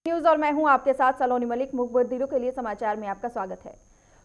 News और मैं हूं आपके साथ सलोनी मलिक। मुखबिरों के लिए समाचार में आपका स्वागत है।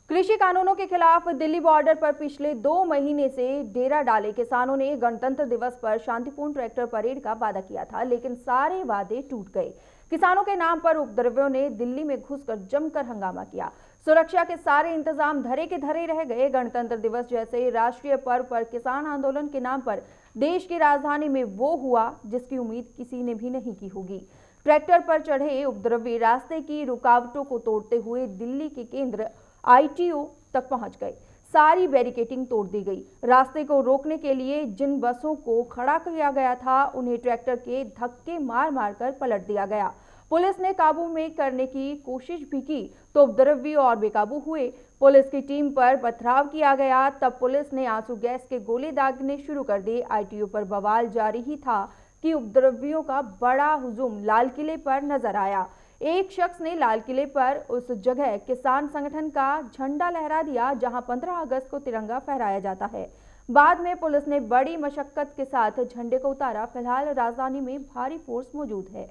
कृषि कानूनों के खिलाफ दिल्ली बॉर्डर पर पिछले 2 महीने से डेरा डाले किसानों ने गणतंत्र दिवस पर शांतिपूर्ण ट्रैक्टर परेड का वादा किया था, लेकिन सारे वादे टूट गए। किसानों के नाम पर उपद्रवियों ने दिल्ली में घुसकर जमकर हंगामा किया। सुरक्षा के सारे इंतजाम धरे के धरे रह गए। गणतंत्र दिवस जैसे राष्ट्रीय पर्व पर किसान आंदोलन के नाम पर देश की राजधानी में वो हुआ जिसकी उम्मीद किसी ने भी नहीं की होगी। ट्रैक्टर पर चढ़े उपद्रवी रास्ते की रुकावटों को तोड़ते हुए दिल्ली के केंद्र आईटीओ तक पहुंच गए। सारी बैरिकेडिंग तोड़ दी गई। रास्ते को रोकने के लिए जिन बसों को खड़ा किया गया था उन्हें ट्रैक्टर के धक्के मार मारकर पलट दिया गया। पुलिस ने काबू में करने की कोशिश भी की तो उपद्रवी और बेकाबू हुए। पुलिस की टीम पर पथराव किया गया। तब पुलिस ने आंसू गैस के गोले दागने शुरू कर दिए। आईटीओ पर बवाल जारी ही था कि उपद्रवियों का बड़ा हुजूम लाल किले पर नजर आया। एक शख्स ने लाल किले पर उस जगह किसान संगठन का झंडा लहरा दिया जहां 15 अगस्त को तिरंगा फहराया जाता है। बाद में पुलिस ने बड़ी मशक्कत के साथ झंडे को उतारा। फिलहाल राजधानी में भारी फोर्स मौजूद है।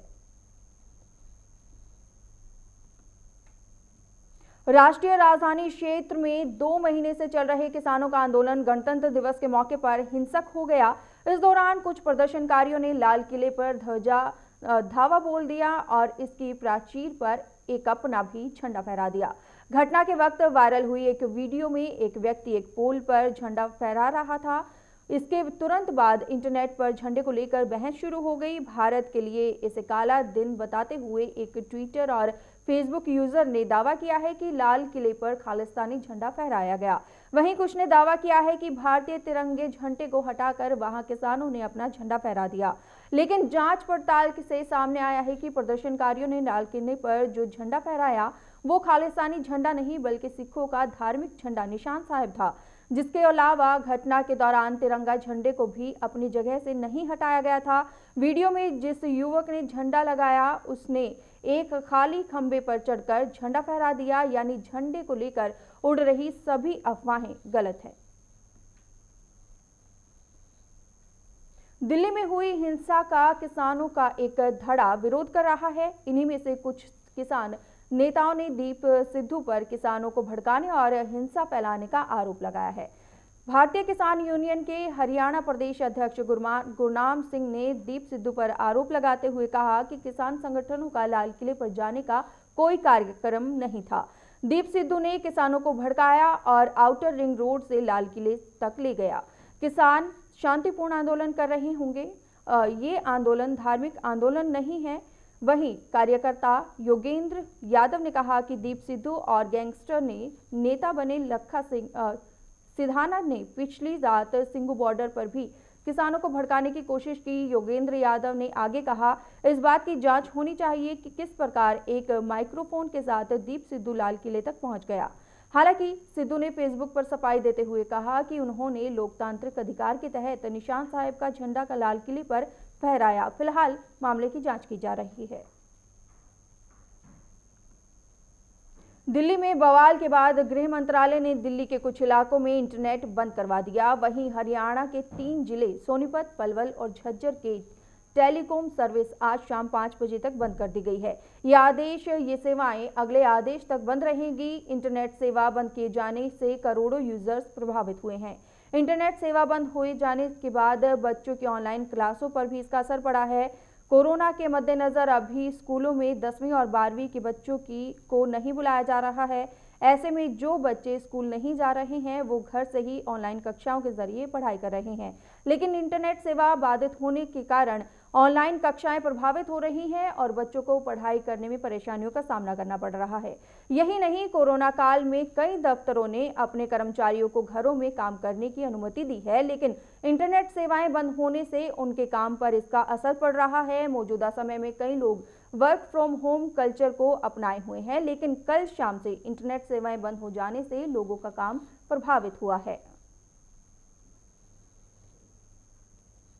राष्ट्रीय राजधानी क्षेत्र में 2 महीने से चल रहे किसानों का आंदोलन गणतंत्र दिवस के मौके पर हिंसक हो गया। इस दौरान कुछ प्रदर्शनकारियों ने लाल किले पर धावा बोल दिया और इसकी प्राचीर पर एक अपना भी झंडा फहरा दिया। घटना के वक्त वायरल हुई एक वीडियो में एक व्यक्ति एक पोल पर झंडा फहरा रहा था। इसके तुरंत बाद इंटरनेट पर झंडे को लेकर बहस शुरू हो गई। भारत के लिए इसे काला दिन बताते हुए एक ट्विटर और फेसबुक यूजर ने दावा किया है कि लाल किले पर खालिस्तानी झंडा फहराया गया। वहीं कुछ ने दावा किया है कि भारतीय तिरंगे झंडे को हटाकर वहां किसानों ने अपना झंडा फहरा दिया। लेकिन जांच पड़ताल से सामने आया है कि प्रदर्शनकारियों ने लाल किले पर जो झंडा फहराया वो खालिस्तानी झंडा नहीं बल्कि सिखों का धार्मिक झंडा निशान साहिब था। जिसके अलावा घटना के दौरान तिरंगा झंडे को भी अपनी जगह से नहीं हटाया गया था। वीडियो में जिस युवक ने झंडा लगाया उसने एक खाली खंबे पर चढ़कर झंडा फहरा दिया, यानी झंडे को लेकर उड़ रही सभी अफवाहें गलत है। दिल्ली में हुई हिंसा का किसानों का एक धड़ा विरोध कर रहा है। इन्हीं में से कुछ किसान नेताओं ने दीप सिद्धू पर किसानों को भड़काने और हिंसा फैलाने का आरोप लगाया है। भारतीय किसान यूनियन के हरियाणा प्रदेश अध्यक्ष गुरनाम सिंह ने दीप सिद्धू पर आरोप लगाते हुए कहा कि किसान संगठनों का लाल किले पर जाने का कोई कार्यक्रम नहीं था। दीप सिद्धू ने किसानों को भड़काया और आउटर रिंग रोड से लाल किले तक ले गया। किसान शांतिपूर्ण आंदोलन कर रहे होंगे। ये आंदोलन धार्मिक आंदोलन नहीं है। वहीं कार्यकर्ता योगेंद्र यादव ने कहा कि दीप सिद्धू और गैंगस्टर ने नेता बने लखा सिधाना ने पिछली रात सिंगू बॉर्डर पर भी किसानों को भड़काने की कोशिश की। योगेंद्र यादव ने आगे कहा, इस बात की जांच होनी चाहिए कि किस प्रकार एक माइक्रोफोन के साथ दीप सिद्धू लाल किले तक पहुंच गया। हालांकि सिद्धू ने फेसबुक पर सफाई देते हुए कहा कि उन्होंने लोकतांत्रिक अधिकार के तहत निशान साहिब का झंडा का लाल किले पर फहराया। फिलहाल मामले की जांच की जा रही है। दिल्ली में बवाल के बाद गृह मंत्रालय ने दिल्ली के कुछ इलाकों में इंटरनेट बंद करवा दिया। वहीं हरियाणा के 3 जिले सोनीपत, पलवल और झज्जर के टेलीकॉम सर्विस आज शाम 5 बजे तक बंद कर दी गई है। ये सेवाएं अगले आदेश तक बंद रहेंगी। इंटरनेट सेवा बंद किए जाने से करोड़ों यूजर्स प्रभावित हुए हैं। इंटरनेट सेवा बंद हो जाने के बाद बच्चों की ऑनलाइन क्लासों पर भी इसका असर पड़ा है। कोरोना के मद्देनजर अभी स्कूलों में 10वीं और 12वीं के बच्चों को नहीं बुलाया जा रहा है। ऐसे में जो बच्चे स्कूल नहीं जा रहे हैं वो घर से ही ऑनलाइन कक्षाओं के जरिए पढ़ाई कर रहे हैं। लेकिन इंटरनेट सेवा बाधित होने के कारण ऑनलाइन कक्षाएं प्रभावित हो रही हैं और बच्चों को पढ़ाई करने में परेशानियों का सामना करना पड़ रहा है। यही नहीं, कोरोना काल में कई दफ्तरों ने अपने कर्मचारियों को घरों में काम करने की अनुमति दी है, लेकिन इंटरनेट सेवाएं बंद होने से उनके काम पर इसका असर पड़ रहा है। मौजूदा समय में कई लोग वर्क फ्रॉम होम कल्चर को अपनाए हुए हैं, लेकिन कल शाम से इंटरनेट सेवाएं बंद हो जाने से लोगों का काम प्रभावित हुआ है।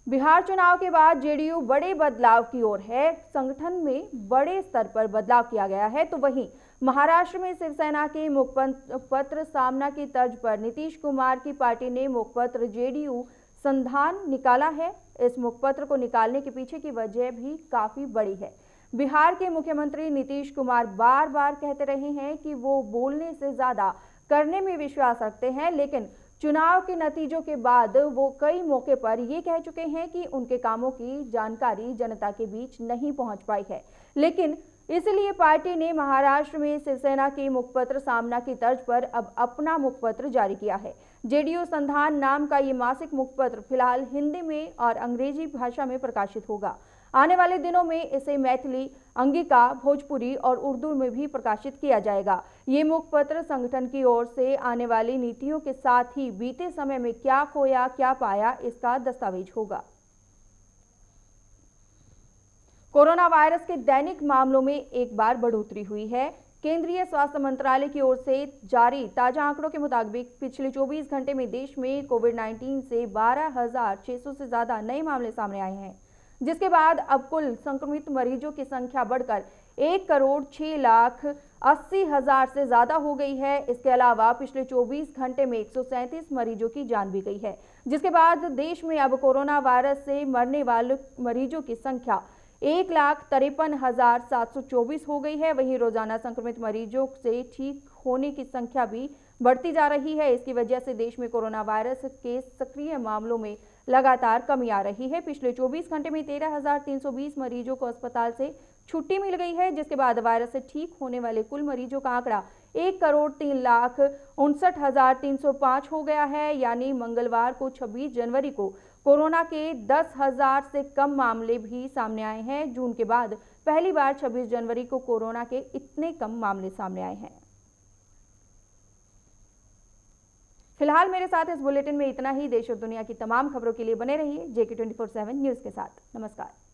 बिहार चुनाव के बाद जेडीयू बड़े बदलाव की ओर है। संगठन में बड़े स्तर पर बदलाव किया गया है, तो वहीं महाराष्ट्र में शिवसेना के मुखपत्र सामना की तर्ज पर नीतीश कुमार की पार्टी ने मुखपत्र जेडीयू संधान निकाला है। इस मुखपत्र को निकालने के पीछे की वजह भी काफी बड़ी है। बिहार के मुख्यमंत्री नीतीश कुमार बार बार कहते रहे हैं कि वो बोलने से ज्यादा करने में विश्वास रखते हैं, लेकिन चुनाव के नतीजों के बाद वो कई मौके पर ये कह चुके हैं कि उनके कामों की जानकारी जनता के बीच नहीं पहुंच पाई है। लेकिन इसलिए पार्टी ने महाराष्ट्र में शिवसेना के मुखपत्र सामना की तर्ज पर अब अपना मुखपत्र जारी किया है। जेडीयू संधान नाम का ये मासिक मुखपत्र फिलहाल हिंदी में और अंग्रेजी भाषा में प्रकाशित होगा। आने वाले दिनों में इसे मैथिली, अंगिका, भोजपुरी और उर्दू में भी प्रकाशित किया जाएगा। ये मुखपत्र संगठन की ओर से आने वाली नीतियों के साथ ही बीते समय में क्या खोया क्या पाया इसका दस्तावेज होगा। कोरोना वायरस के दैनिक मामलों में एक बार बढ़ोतरी हुई है। केंद्रीय स्वास्थ्य मंत्रालय की ओर से जारी ताजा आंकड़ों के मुताबिक पिछले 24 घंटे में देश में कोविड-19 से 12,600 से ज्यादा नए मामले सामने आए हैं, जिसके बाद अब कुल संक्रमित मरीजों की संख्या बढ़कर 1,06,80,000 से ज्यादा हो गई है। इसके अलावा पिछले 24 घंटे में 137 मरीजों की जान भी गई है, जिसके बाद देश में अब कोरोना वायरस से मरने वाले मरीजों की संख्या 1,53,724 हो गई है। वहीं रोजाना संक्रमित मरीजों से ठीक होने की संख्या भी बढ़ती जा रही है। इसकी वजह से देश में कोरोना वायरस के सक्रिय मामलों में लगातार कमी आ रही है। पिछले 24 घंटे में 13,320 मरीजों को अस्पताल से छुट्टी मिल गई है, जिसके बाद वायरस से ठीक होने वाले कुल मरीजों का आंकड़ा 1,03,59,305 हो गया है। यानी मंगलवार को 26 जनवरी को कोरोना के 10,000 से कम मामले भी सामने आए हैं। जून के बाद पहली बार 26 जनवरी को कोरोना के इतने कम मामले सामने आए हैं। फिलहाल मेरे साथ इस बुलेटिन में इतना ही। देश और दुनिया की तमाम खबरों के लिए बने रहिए JK 24/7 न्यूज के साथ। नमस्कार।